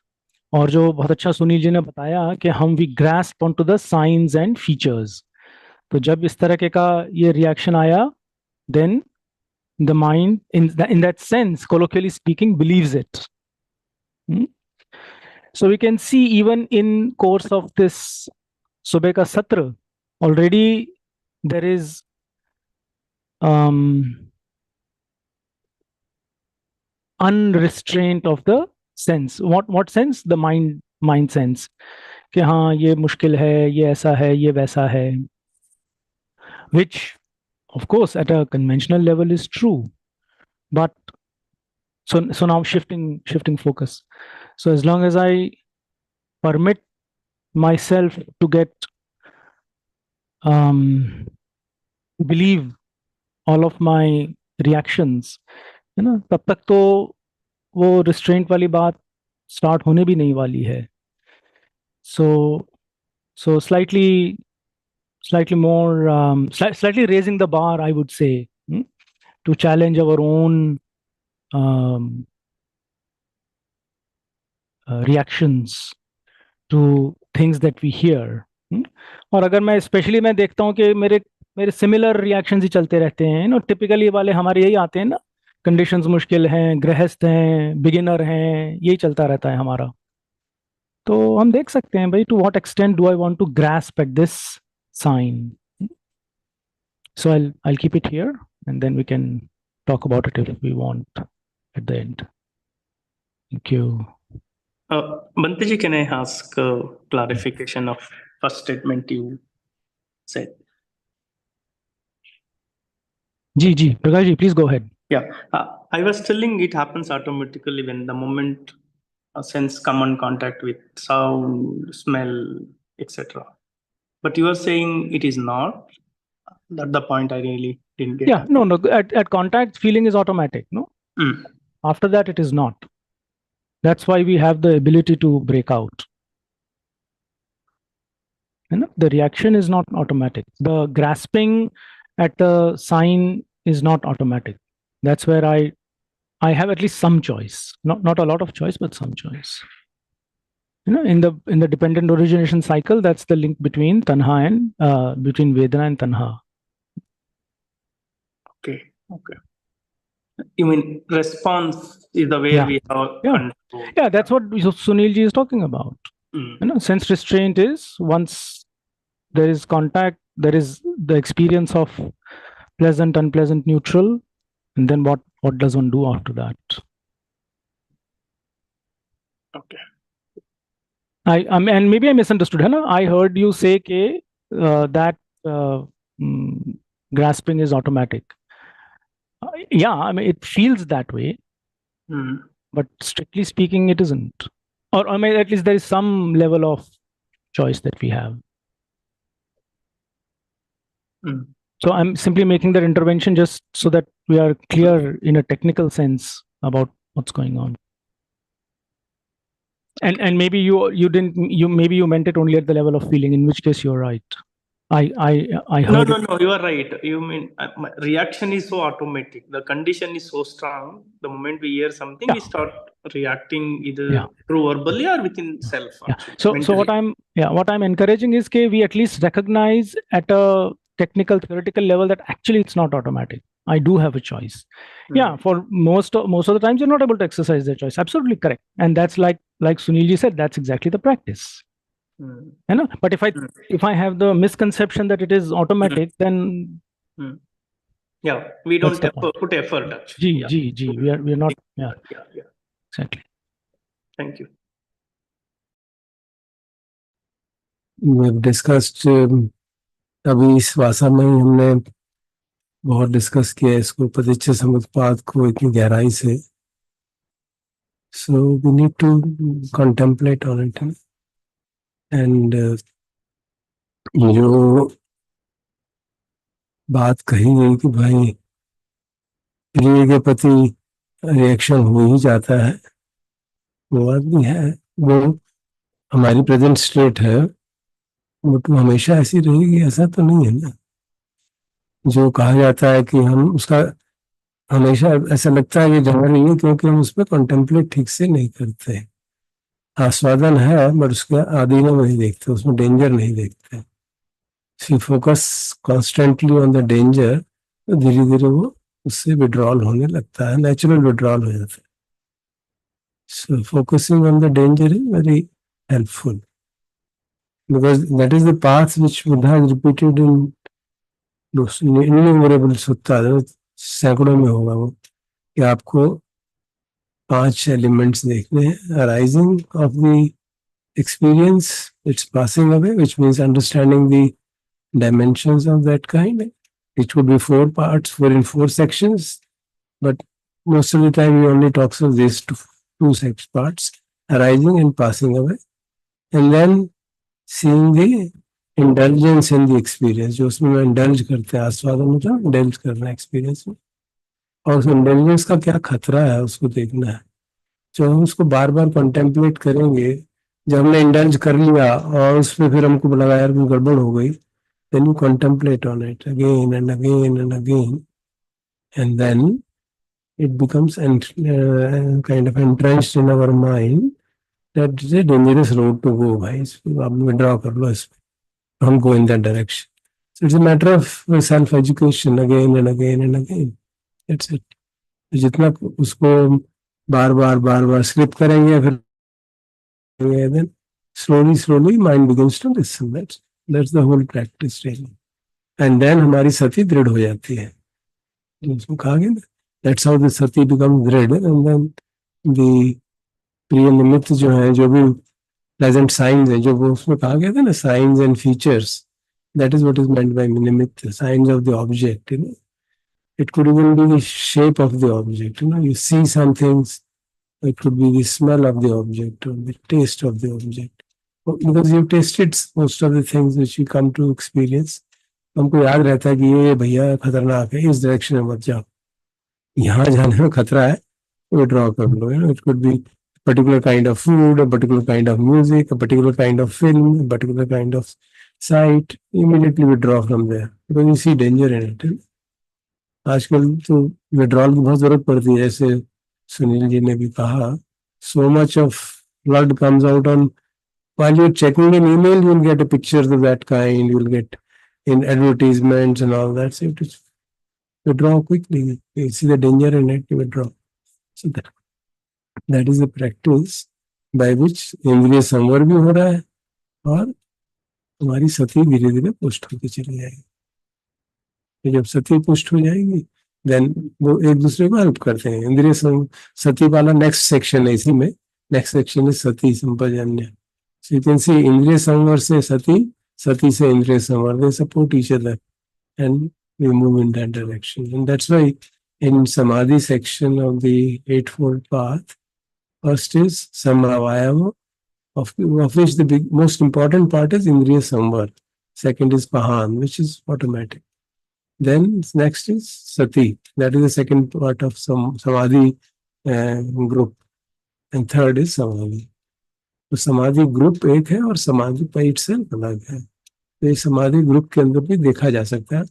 और जो बहुत अच्छा सुनील जी ने बताया कि हम we grasp onto the signs and features. तो जब इस तरह के का ये reaction आया, then the mind, in that sense, colloquially speaking, believes it. So we can see even in course of this Subeh ka Satra, already there is unrestraint of the sense. What sense? The mind sense. कि हाँ ये मुश्किल है, ये ऐसा है, ये वैसा है. Which, of course, at a conventional level is true. But so now shifting focus. So as long as I permit myself to get believe all of my reactions, है ना, तब तक तो वो restraint वाली बात start होने भी नहीं वाली है. So slightly more slightly raising the bar, I would say, to challenge our own reactions to things that we hear. और अगर मैं स्पेशली मैं देखता हूँ कि मेरे सिमिलर रिएक्शंस ही चलते रहते हैं, नो टिपिकली वाले हमारे यही आते हैं ना, कंडीशंस मुश्किल हैं, गृहस्थ हैं, बिगिनर हैं, यही चलता रहता है हमारा. तो हम देख सकते हैं भाई, to what extent do I want to grasp at this sign. So I'll keep it here and then we can talk about it if we want at the end. Thank you. Bhante ji, can I ask clarification of first statement you said? Ji, Prakash ji, please go ahead. Yeah, I was telling it happens automatically when the moment a sense come in contact with sound, smell, etc. But you are saying it is not. That's the point I really didn't get. Yeah, no. At contact, feeling is automatic. No. After that, it is not. That's why we have the ability to break out. You know, the reaction is not automatic. The grasping at the sign is not automatic. That's where I have at least some choice. Not a lot of choice, but some choice. You know, in the dependent origination cycle, that's the link between tanha and between Vedana and tanha. Okay. You mean response is the way Yeah. we have Yeah. control. Yeah, that's what Sunilji is talking about. Mm. Sense restraint is once there is contact, there is the experience of pleasant, unpleasant, neutral, and then what does one do after that? Okay. And maybe I misunderstood. I heard you say that grasping is automatic. Yeah, I mean it feels that way, but strictly speaking, it isn't. Or I mean, at least there is some level of choice that we have. So I'm simply making that intervention just so that we are clear in a technical sense about what's going on. And maybe you didn't, maybe you meant it only at the level of feeling, in which case you're right. I heard No, you are right. You mean my reaction is so automatic. The condition is so strong. The moment we hear something, we start reacting either through verbally or within self. So what I'm encouraging is that we at least recognize at a technical theoretical level that actually it's not automatic. I do have a choice. Yeah, for most of the times you're not able to exercise that choice. Absolutely correct. And that's like Sunilji said, that's exactly the practice. But if I have the misconception that it is automatic, then we don't put effort actually. We are not. Yeah, exactly. Thank you. We've discussed अभी इस वासा में हमने बहुत discuss किया इसको पतिच्छ समुत्पाद को इतनी गहराई से. So we need to contemplate on it. And जो बात कही गई कि भाई प्रिय के प्रति रिएक्शन हो ही जाता है, वो बात भी है. वो हमारी प्रेजेंट स्टेट है, वो तो हमेशा ऐसी रहेगी ऐसा तो नहीं है ना. जो कहा जाता है कि हम उसका हमेशा ऐसा लगता है कि जमा नहीं है क्योंकि हम उस पर कॉन्टेम्पलेट ठीक से नहीं करते. आस्वादन है बट उसका आदीनव नहीं देखते, उसमें डेंजर नहीं देखते. See focus constantly on the danger, तो धीरे धीरे वो उससे विड्रॉल होने लगता है, नेचुरल विड्रॉल हो जाता है. So focusing on the danger is very helpful because that is the path which Buddha has repeated in innumerable sutta. सैकड़ों में होगा वो कि आपको 5 एलिमेंट्स देखने हैं. arising of the experience, its passing away, which means understanding the dimensions of that kind. It would be 4 parts, 4 in 4 sections, but most of the time he only talks of these two parts, arising and passing away. And then seeing the indulgence in the experience, जो उसमें मैं indulge करते हैं, आस्वादन मतलब indulge करना experience में, और उस indulgence का क्या खतरा है उसको देखना है. जो हम उसको बार बार contemplate करेंगे, जब हमने indulge कर लिया और उस पर फिर हमको लगा यार कोई गड़बड़ हो गई, then you contemplate on it again and again and again, and then it becomes kind of entrenched in our mind that is a dangerous road to go. भाई इसको आप withdraw कर लो, इसमें हम go in that direction. So it's a matter of self-education again and again and again. That's it. जितना उसको बार बार slip करेंगे फिर then slowly mind begins to listen. That's the whole practice really. And then हमारी सती दृढ़ हो जाती है. उसको कहा गया ना, that's how the sati becomes दृढ़, and then the प्रिय निमित्त जो है, जो भी pleasant signs है, जो वो उसमें कहा गया था ना, signs and features, that is what is meant by nimitta, signs of the object. It could even be the shape of the object. You see some things, it could be the smell of the object or the taste of the object, because you've tasted most of the things which you come to experience. हमको याद रहता है कि ये भैया खतरनाक है, इस डायरेक्शन में मत जाओ, यहाँ जाने में खतरा है, विड्रॉ कर लो. It could be particular kind of food, a particular kind of music, a particular kind of film, a particular kind of sight, immediately withdraw from there because you see danger in it. आजकल तो withdrawal की बहुत जरूरत पड़ती है, जैसे सुनील जी ने भी कहा, so much of blood comes out on while you're checking an email, you'll get a picture of that kind, you'll get in advertisements and all that. So withdraw quickly. You see the danger in it, you withdraw. So that is the practice by which इंद्रिय संवर भी हो रहा है और हमारी सती धीरे धीरे पुष्ट होती चली जाएगी. तो जब सती पुष्ट हो जाएगी देन वो एक दूसरे को हेल्प करते हैं. इंद्रिय सती वाला नेक्स्ट सेक्शन है इसी में. नेक्स्ट सेक्शन है सती संपजन्य. So you can see इंद्रिय संवर से सती, सती से इंद्रिय संवर, they support each other and we move in that direction. And that's why in Samadhi section of the Eightfold Path, first is Samavayama, of which the most important part is Indriya Samvar. Second is Pahan, which is automatic. Then next is Sati, that is the second part of Samadhi group. And third is Samadhi. तो समाधि group एक है और समाधि पर itself अलग है. तो ये समाधि ग्रुप के अंदर भी देखा जा सकता है.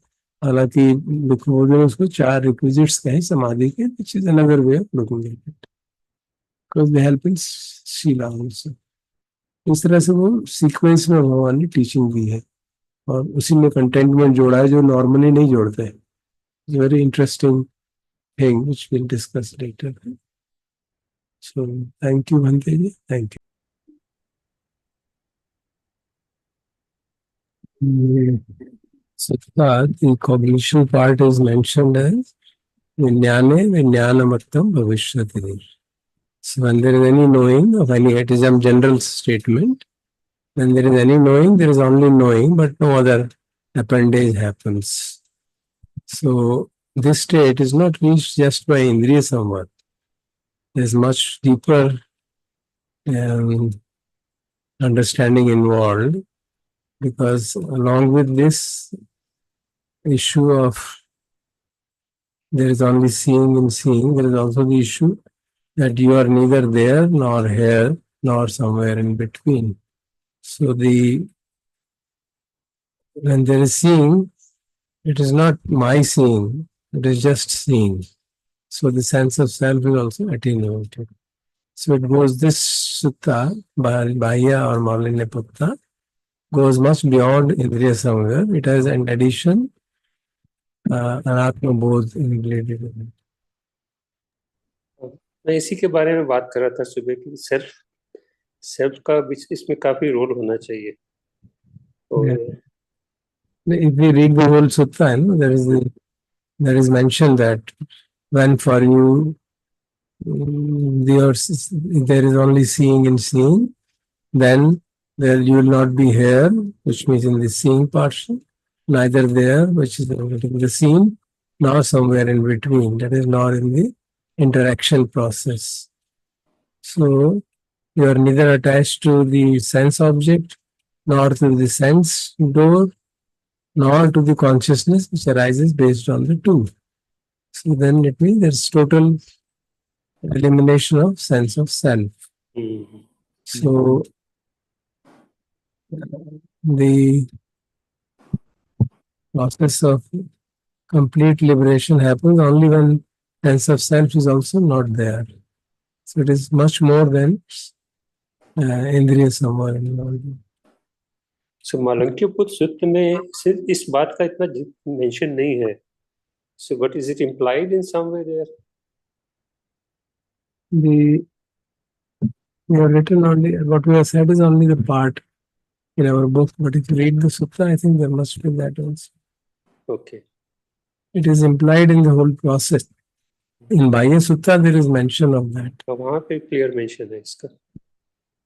हालांकि बुकवर्ड में उसको 4 रिक्विजिट्स कहे समाधि के, which is another way of looking at it, because they help in Sheila also. इस तरह से वो सीक्वेंस में भगवान ने टीचिंग दी है और उसी में कंटेंटमेंट जोड़ा है जो नॉर्मली नहीं जोड़ते हैं. Very interesting thing which we will discuss later. So thank you भंते जी, thank you. Sutta, the cognition part is mentioned as Vijnane Vijnanamattam Bhavishyati. So when there is any knowing of any, it is a general statement. When there is any knowing, there is only knowing, but no other appendage happens. So this state is not reached just by Indriya Samvat. There is much deeper understanding involved. Because along with this issue of there is only seeing and seeing, there is also the issue that you are neither there nor here nor somewhere in between. So when there is seeing, it is not my seeing, it is just seeing. So the sense of self is also attenuated. So it goes, this sutta, Bahya or Malukyaputta, goes much beyond Indriya Samvar. It has an addition, Anatma Bodh included in it. मैं इसी के बारे में बात कर रहा था सुबह की, सेल्फ का इसमें काफी रोल होना चाहिए. If we read the whole sutta, there is mention that when for you there is only seeing and seeing, then you will not be here, which means in the seeing portion, neither there, which is the seen, nor somewhere in between, that is, nor in the interaction process. So you are neither attached to the sense object, nor to the sense door, nor to the consciousness which arises based on the two. So then it means there is total elimination of sense of self. So the process of complete liberation happens only when sense of self is also not there. So it is much more than Indriya Samvar involved. So Malukyaputta Sutta में सिर्फ इस बात का इतना mention नहीं है. So but is it implied in some way there? We have written only, what we have said is only the part in our book, but if you read the sutta, I think there must be that also. Okay. It is implied in the whole process. In Bahya Sutta, there is mention of that. तो वहाँ पे clear mention है इसका.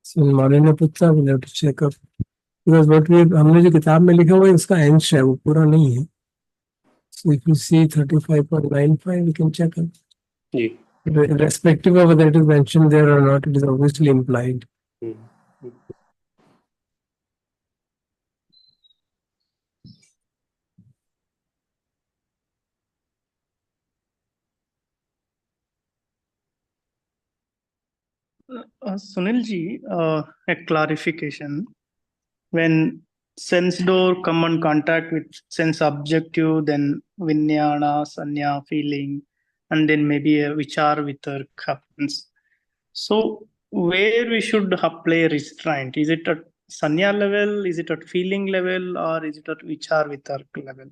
So in Malukyaputta, we'll have to check up. Because what हमने जो किताब में लिखा हुआ है उसका अंश है, वो पूरा नहीं है. So if you see 35.95, we can check up. Ji. Irrespective of whether it is mentioned there or not, it is obviously implied. Sunil ji, a clarification. When sense door come in contact with sense objective, then vinyana, sanya, feeling, and then maybe a vichar vitark happens. So where we should apply restraint? Is it at sanya level? Is it at feeling level? Or is it at vichar vitark level?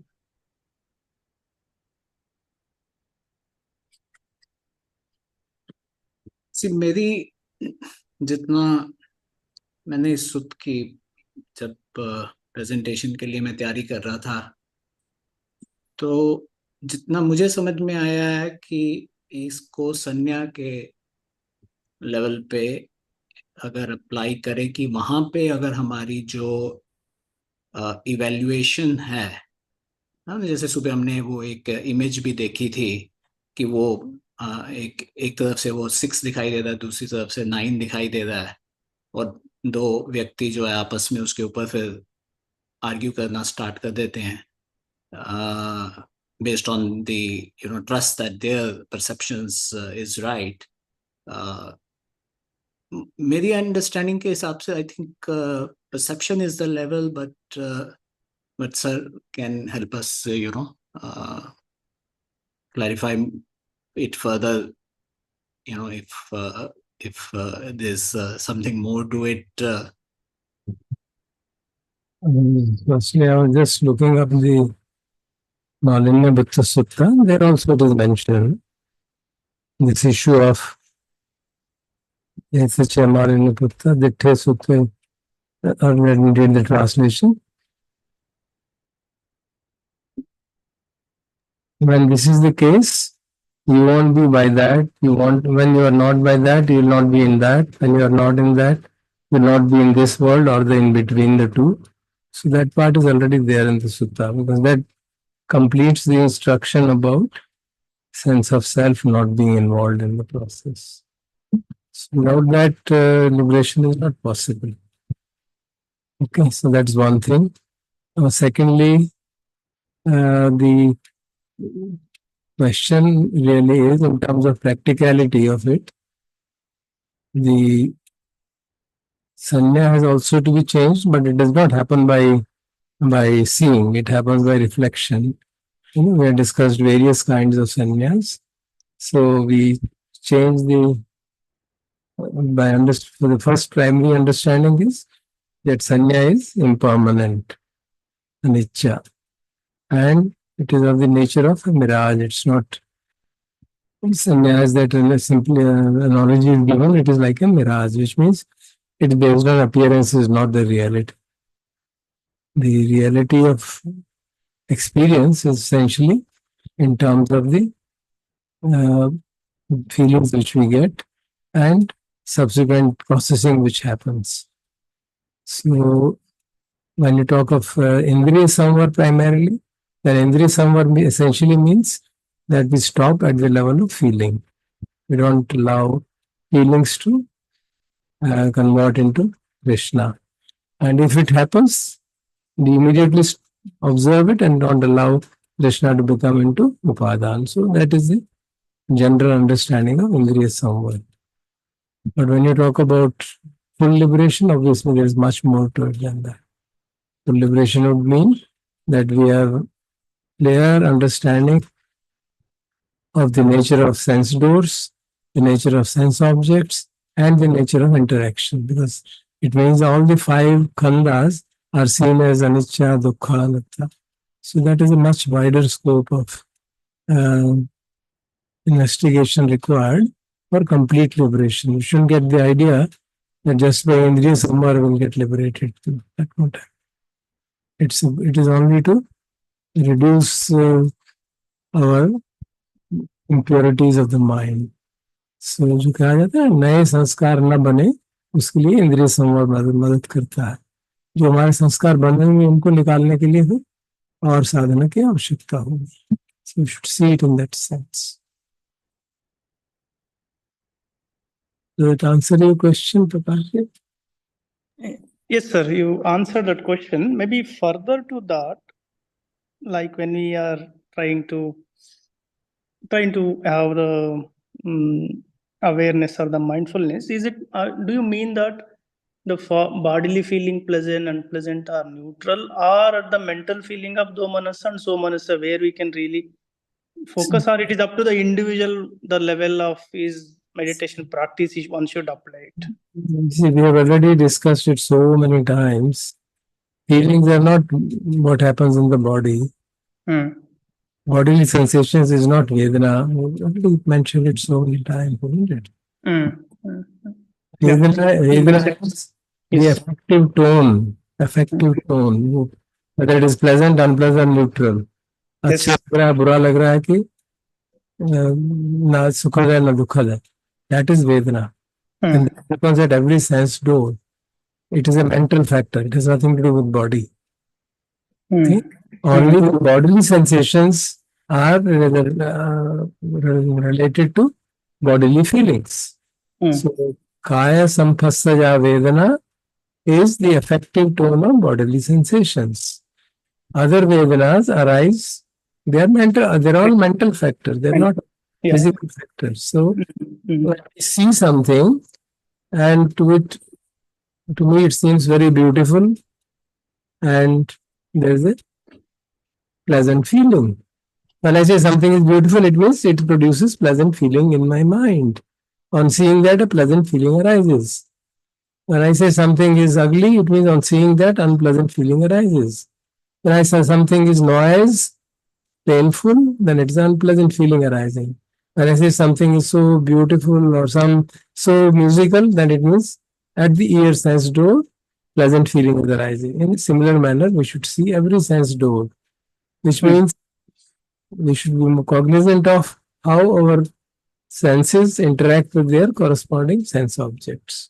मेरी जितना मैंने इस सुत की जब presentation के लिए मैं तैयारी कर रहा था, तो जितना मुझे समझ में आया है कि इसको संज्ञा के लेवल पे अगर अप्लाई करें कि वहां पे अगर हमारी जो इवैल्यूएशन है, जैसे सुबह हमने वो एक इमेज भी देखी थी कि वो एक तरफ से वो 6 दिखाई दे रहा है, दूसरी तरफ से 9 दिखाई दे रहा है, और दो व्यक्ति जो है आपस में उसके ऊपर फिर आर्ग्यू करना स्टार्ट कर देते हैं based on the trust that their perceptions is right. मेरी अंडरस्टैंडिंग के हिसाब से I think perception is the level, but sir can help us clarify it further, if there's something more to it. Firstly, I was just looking up the Malukyaputta Sutta. There also it is mentioned this issue of Malukyaputta Ditthe Sutta. Or let me read the translation. When this is the case, you won't be by that. When you are not by that, you will not be in that. When you are not in that, you will not be in this world or the in between the two. So that part is already there in the sutta, because that completes the instruction about sense of self not being involved in the process. So without that, liberation is not possible. Okay, so that's one thing. Secondly, the question really is in terms of practicality of it. The sanya has also to be changed, but it does not happen by seeing. It happens by reflection. We have discussed various kinds of sanyas. So we change for the first primary understanding is that sanya is impermanent, anicca, and it is of the nature of a mirage. It's not sanya, as that simply analogy is given. It is like a mirage, which means it's based on appearances, not the reality. The reality of experience is essentially in terms of the feelings which we get and subsequent processing which happens. So when you talk of Indriya Samvar primarily, then Indriya Samvar essentially means that we stop at the level of feeling. We don't allow feelings to convert into Krishna. And if it happens, we immediately observe it and don't allow Krishna to become into Upadan. So that is the general understanding of Indriya Samvar. But when you talk about full liberation, obviously there is much more to it than that. Full liberation would mean that we have clear understanding of the nature of sense doors, the nature of sense objects, and the nature of interaction, because it means all the 5 khandas are seen as anicca, dukkha, anatta. So that is a much wider scope of investigation required for complete liberation. You shouldn't get the idea that just by Indriya Samvar will get liberated. That won't happen. It is only to reduce our impurities of the mind. So जो कहा जाता है नए संस्कार न बने, उसके लिए इंद्रिय संवर मदद करता है. जो हमारे संस्कार बने हुए उनको निकालने के लिए और साधना की आवश्यकता होगी. So you should see it in that sense. Does it answer your question, Prakash? Yes, sir, you answered that question. Maybe further to that, like when we are trying to have the awareness or the mindfulness, is it? Do you mean that the bodily feeling pleasant and unpleasant are neutral, or the mental feeling of domanasa and somanasa where we can really focus, or it is up to the individual, the level of his meditation practice one should apply it? See, we have already discussed it so many times. Feelings are not what happens in the body. Bodily sensations is not Vedana. We already mentioned it so many times, isn't it? Mm. Mm. Yeah. Vedana is the Yes. affective tone, whether it is pleasant, unpleasant, neutral. Yes. अच्छा लग रहा है, बुरा लग रहा है कि ना सुखद है ना दुखद है. That is Vedana. And that happens at every sense door. It is a mental factor. It has nothing to do with body. Okay? Only the bodily sensations are related to bodily feelings. So, Kaya Samphasaja Vedana is the affective tone of bodily sensations. Other Vedanas arise, they are all mental factors, they're not Yeah. physical factors. So, when we see something, and to me, it seems very beautiful, and there's a pleasant feeling. When I say something is beautiful, it means it produces pleasant feeling in my mind. On seeing that, a pleasant feeling arises. When I say something is ugly, it means on seeing that, unpleasant feeling arises. When I say something is noise, painful, then it's an unpleasant feeling arising. When I say something is so beautiful or so musical, then it means at the ear sense door, pleasant feeling is arising. In a similar manner, we should see every sense door, which means we should be cognizant of how our senses interact with their corresponding sense objects.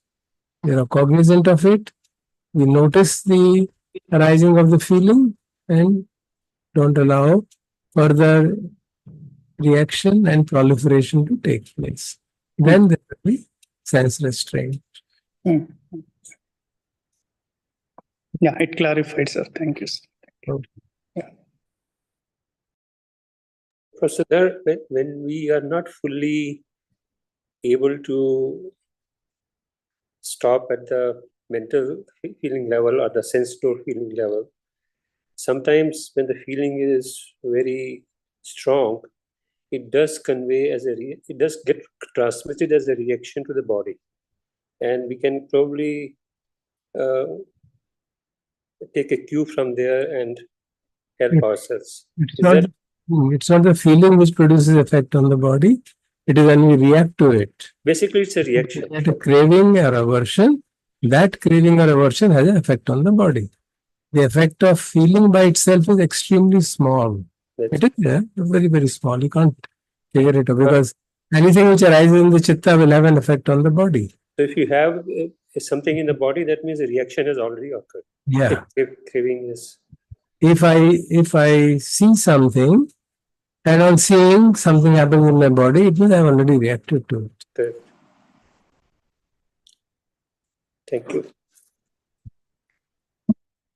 We are cognizant of it. We notice the arising of the feeling and don't allow further reaction and proliferation to take place. Then there will be sense restraint. Yeah, it clarified, sir. Thank you, sir. So there, when we are not fully able to stop at the mental feeling level or the sense door feeling level, sometimes when the feeling is very strong, it does convey it does get transmitted as a reaction to the body, and we can probably take a cue from there and help ourselves. It's not the feeling which produces effect on the body. It is when we react to it. Basically, it's a reaction. At a craving or aversion, that craving or aversion has an effect on the body. The effect of feeling by itself is extremely small. It is very, very small. You can't figure it out because anything which arises in the chitta will have an effect on the body. So if you have something in the body, that means a reaction has already occurred. Yeah. Craving is. If I see something, and on seeing something happens in my body, it means I've already reacted to it. Correct. Thank you.